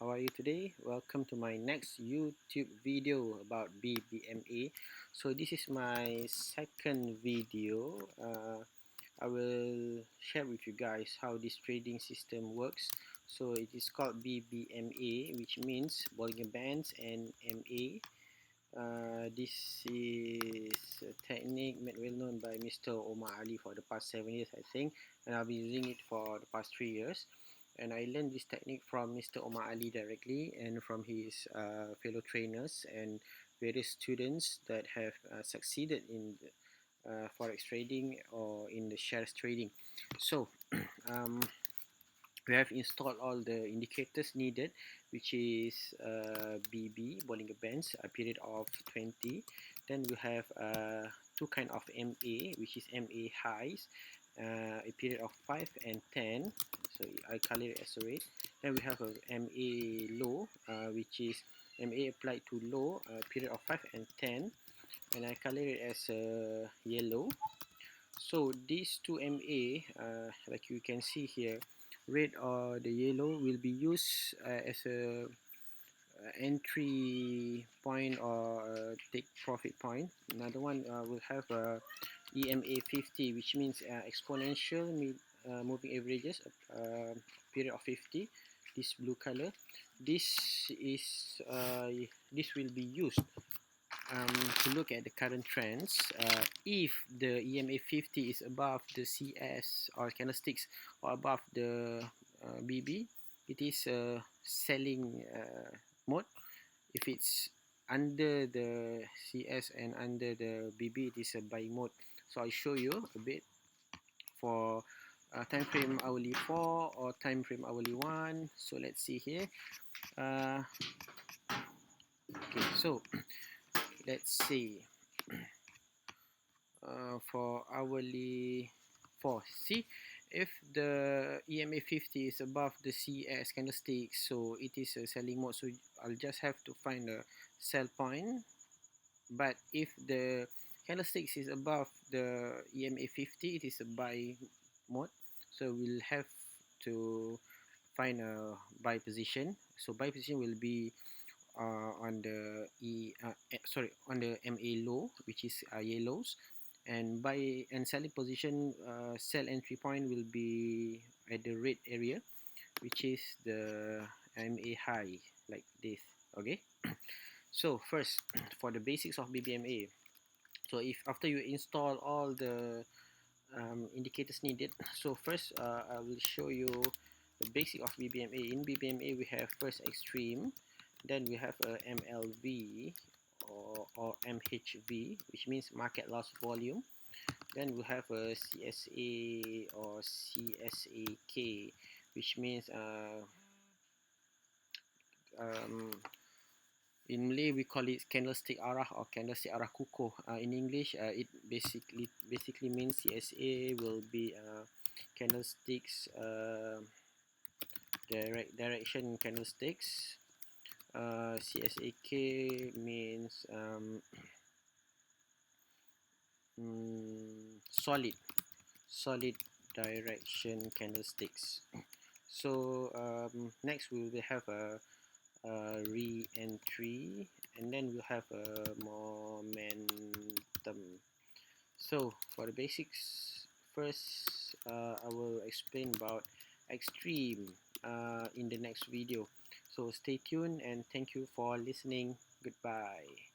how are you today? Welcome to my next YouTube video about BBMA. So this is my second video. I will share with you guys how this trading system works. So it is called BBMA, which means Bollinger Bands, and MA. This is a technique made well known by Mr. Oma Ally for the past 7 years, I think, and I've been using it for the past 3 years. And I learned this technique from Mr. Oma Ally directly and from his fellow trainers and various students that have succeeded in Forex trading or in the shares trading. So we have installed all the indicators needed, which is BB, Bollinger Bands, a period of 20. Then we have two kind of MA, which is MA highs, a period of 5 and 10. So I color it as a red. Then we have a MA low, which is MA applied to low, period of 5 and 10. And I color it as yellow. So these two MA, like you can see here, red or the yellow, will be used as a entry point or take profit point. Another one will have a EMA 50, which means exponential moving averages, period of 50. This blue color. This is this will be used to look at the current trends. If the EMA 50 is above the CS or candlesticks or above the BB, it is a selling mode. If it's under the CS and under the BB, it is a buy mode. So I'll show you a bit for time frame hourly 4 or time frame hourly 1. So let's see here. Okay, so let's see. For hourly 4, see, if the EMA 50 is above the CS candlestick, so it is a selling mode, so I'll just have to find a sell point. But if the candlesticks is above the EMA 50, it is a buy mode, so we'll have to find a buy position. So buy position will be on the on the MA low, which is yellows, and buy and selling position, sell entry point will be at the red area, which is the MA high, like this. Okay. So first, for the basics of BBMA, so if after you install all the indicators needed, so first I will show you the basic of BBMA. In BBMA we have first extreme, then we have a MLV or MHV, which means market loss volume. Then we have a CSA or CSAK, which means in Malay we call it candlestick arah or candlestick arah kukuh. In English, it basically means CSA will be candlesticks direction candlesticks. CSAK means solid direction candlesticks. So next we will have a re-entry, and then we'll have a momentum. So for the basics, first I will explain about extreme in the next video. So stay tuned and thank you for listening. Goodbye.